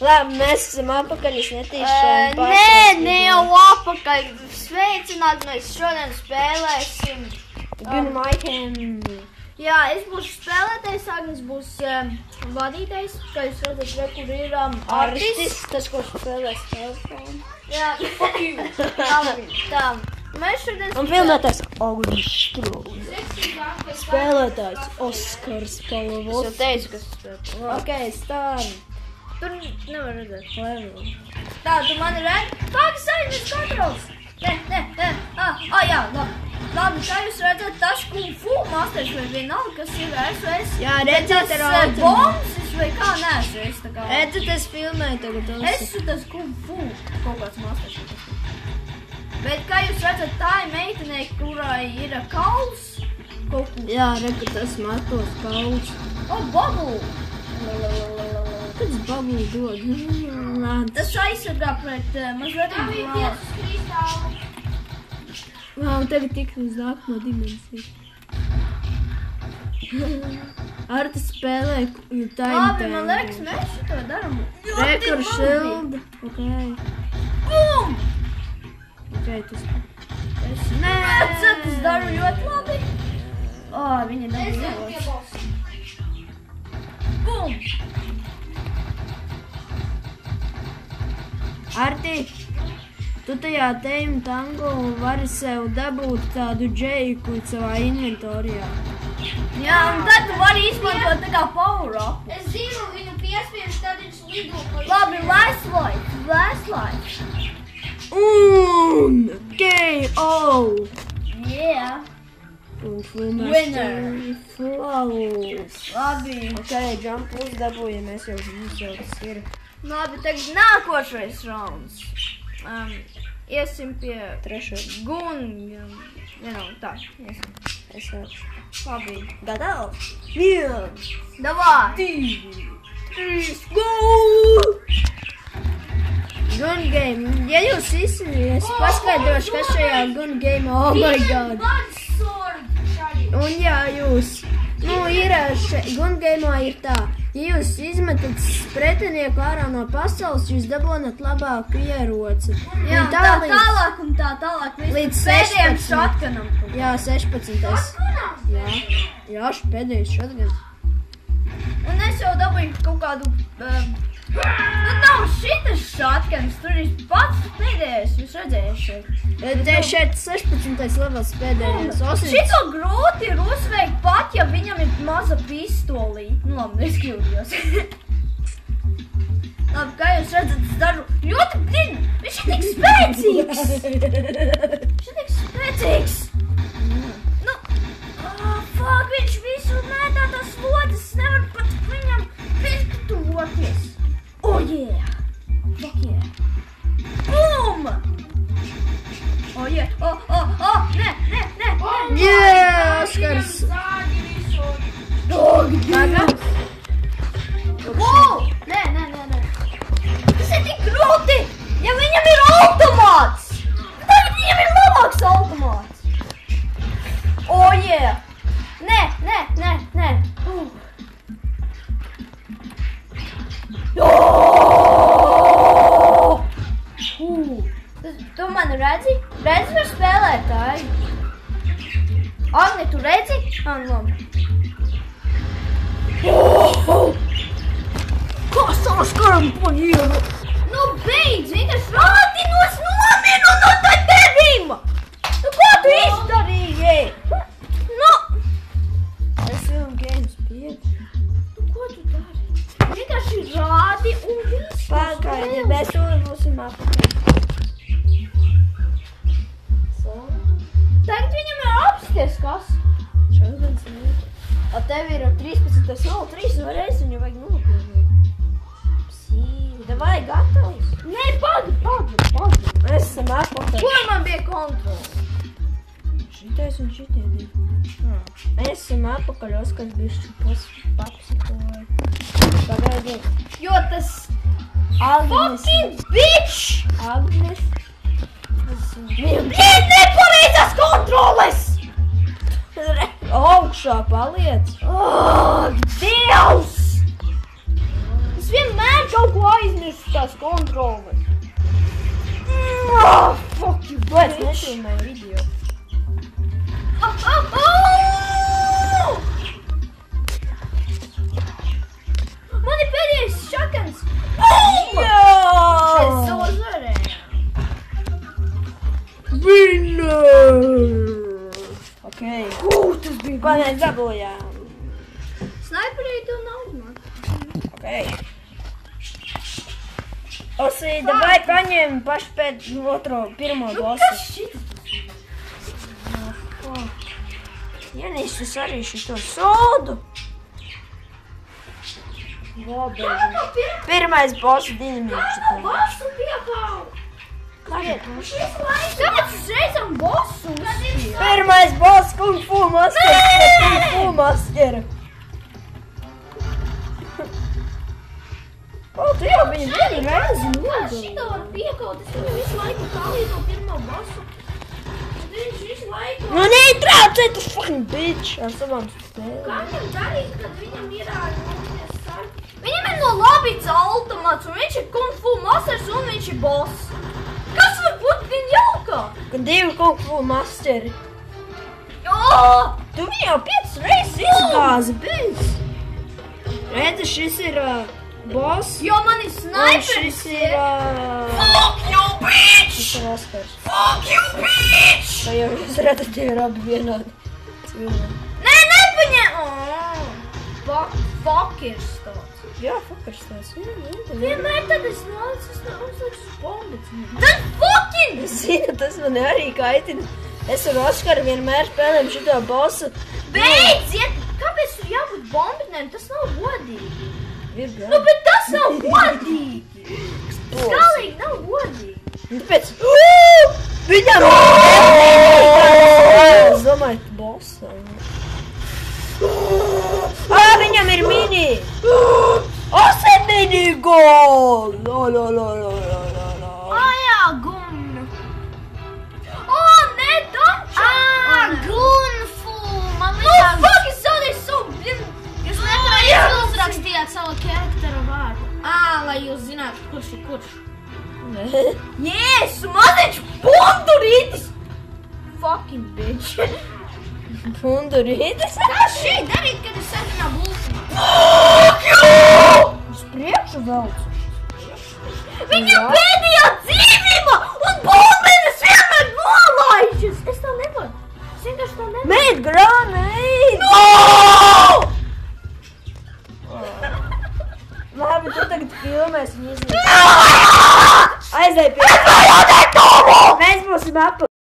Labi, mēs esam apakaļ, es netīšām Ne jau apakaļ. Sveicināt, mēs šodien spēlēsim. Jā, es būšu spēlētājs, Agnes būs vadītājs. Kā jūs redzat, kur ir artists. Tas, ko spēlēs telefonu. Jā, tā. Mēs šodien Un filmētājs Agnes Strūna. Spēlētājs Oskars Palavos. Es jau teicu, kas spēlētājs. Ok, stāri. Tur nevar redzēt. Level. Tā, tu mani redzi? Pāks Agnes kontrols. Nē. Jā, labi, kā jūs redzat, tas Kung Fu masters vai vienalga, kas ir SOS. Jā, redzat ar tas bombs vai kā neesmu es tā kā. Redzat, es filmēju tagad. Es esmu tas Kung Fu kaut kāds masters. Bet kā jūs redzat, tā ir meitenei, kurai ir kauls. Jā, reku tas matos kauls. Babu! Kāds babu dod? Tas aizsargā pret mazliet krālu. Un tagad tik uz nākamo dimensiju. Arta spēlē Labi, man liekas, mēs šito daram. Rekord šilda. Ok. Bum! Ok, tas... Nē, tas daru ļoti labi. Viņa nebija ievots. Bum! Arti, tu tajā Tame Tango vari sev dabūt tādu džeiku savā inventorijā. Jā, un tad tu vari izmantot tā kā power-up. Es zinu, viņu piespiež, tad viņš lido. Labi, last life. Un K.O. Yeah. Winner. Flawless. Labi. Ok, jump uzdabūjamies jau tas ir. Labi, tagad nākošais rauns. Iesim pie Trešo. Tā, iesim. Es sākšu. Labi. Gatavs? 1, Davai! 2, 3, go! Gun game. Ja jūs visi, es paskaidrošu, kas šajā gun game, oh my god. Un ja jūs, ir gun game'ā ir tā, ja jūs izmetat pretinieku ārā no pasaules, jūs dabonat labāku ieroci. Jā, tā tālāk un tā tālāk. Līdz pēdējiem 16. shotgunam. Jā, 16. Jā, pēdējais shotguns. Un es jau dabūju kaut kādu... nav šitas shotguns, tur ir pats pēdējais, jūs redzējuši. Te šeit 16. levels pēdējais. Šito grūti ir uzveikt pat, ja viņam ir maza pistolī. Labi, es kļūdījos. Labi, kā jūs redzat, es daru ļoti brīnu. Viņš ir tik spēcīgs. Fuck, viņš visu mētā tās lodes, es nevaru pat viņam pirktuvoties. Oh yeah! Fuck yeah! Boom! Oh yeah! Nē! Yeah, Oskars! Tagad! Wow! Nē! Tas ir tik grūti! Ja viņam ir automāts! Tagad viņam ir labāks automāts! Oh yeah! Nē! Tu mani redzi? Redzi par spēlētāju? Agne, tu redzi? Labi. Kas Oskaram paņēma? Beidz, vienkārši rādi nominu no tā devīma! Ko tu izdarīji? Es jau games 5. Ko tu dari? Vienkārši rādi un viss. Pagaidi, mēs to būsim apakaļ. Tagad viņam ir apsties, kas? Šodienas nē. A tev ir 13.03, varēs viņu vajag nopilnīt. Psīvi, davai gatavs? Nē, pagi. Mēs esam apakaļ. Kur man bija kontrola? Šitais un šitie divi. Mēs esam apakaļ, Oskars bišķi papsikoja. Pagaidi. Jo tas... Agnes. Fucking bitch! Agnes. Nepareizās kontroles! Augšā paliec. Dievs! Es vienmēr kaut ko aizmirstu. šis tās kontroles. Oh, fuck you, bitch. Es nefilmēju video. Man ir pēdējais šakans. Es uzvarēju. Winner! Ok. Tas bija ko mēs dabūjām. Sniperī tu nav man. Ok. Osī, davai paņem pašu pirmo bosu. Kas šitas? Ienīstas arī šito sodu. Labi. Pirmais bosu dinamīču. Bosu piekāvu. Kāpēc es reizam bosu uzspīju? Pirmais boss Kung Fu Master. Kung Fu Master. O, tu jau viņu vienu reizi nogali. Šito var piekaut, es viņu visu laiku kālīju to pirmo bosu. Viņš visu laiku... Nu netraucē tu fucking bitch ar savām Kā spēlēm. viņam darīt, kad viņam ir Viņam ir no labīts ultimāts, un viņš ir Kung Fu Masters, un viņš ir boss. Kas var būt viņa jaukāk? Kad divi Kung Fu Masteri. Tu viņu jau 5 reizes izgāzi, bitch. Redzi, šis ir boss. Jo man ir Un snaiperis. šis ir... Fuck you, bitch! Šis ir Oskars. Fuck you, bitch! Tā jau jūs redzat, tie ir abi vienādi cilvēki. Nē, nepaņem! Fuckers tāds. Jā, fuckers tās. Vienmēr tad es uzlieku bombas. Tad fucking! Es zinu, tas man arī kaitina. Es ar Oskaru vienmēr spēlēm šito bossu. Beidziet! Kāpēc tur jābūt bombitnēm? Tas nav godīgi. Ir gan. Nu, bet tas nav godīgi! Skalīgi nav godīgi! Tāpēc... Viņam... Es domāju, bossam. Viņam ir mini! Ose mini gol! Jā, gun! Nē, Danča! Gunfu! Man liekas... Nu, fuck, es zaudēju savu blin... Jūs nepareizi uzrakstījāt savu karakteru vārdu. Lai jūs zinātu, kurš ir kurš. Jēsu, maziņš pundurītis! Fucking bitch. Pundurītis? Kā šī darīt, kad es sēdinā bulsi? Fuck you! Uz priekšu velc. Viņa pēdējā dzīvība un bombenes vienmēr nolaižas. Es tā nevaru. Es vienkārši tā nevaru. Mate grenade! No! Labi, tu tagad filmēs un izlīdz. Aizēj pie... Mēs būsim apā.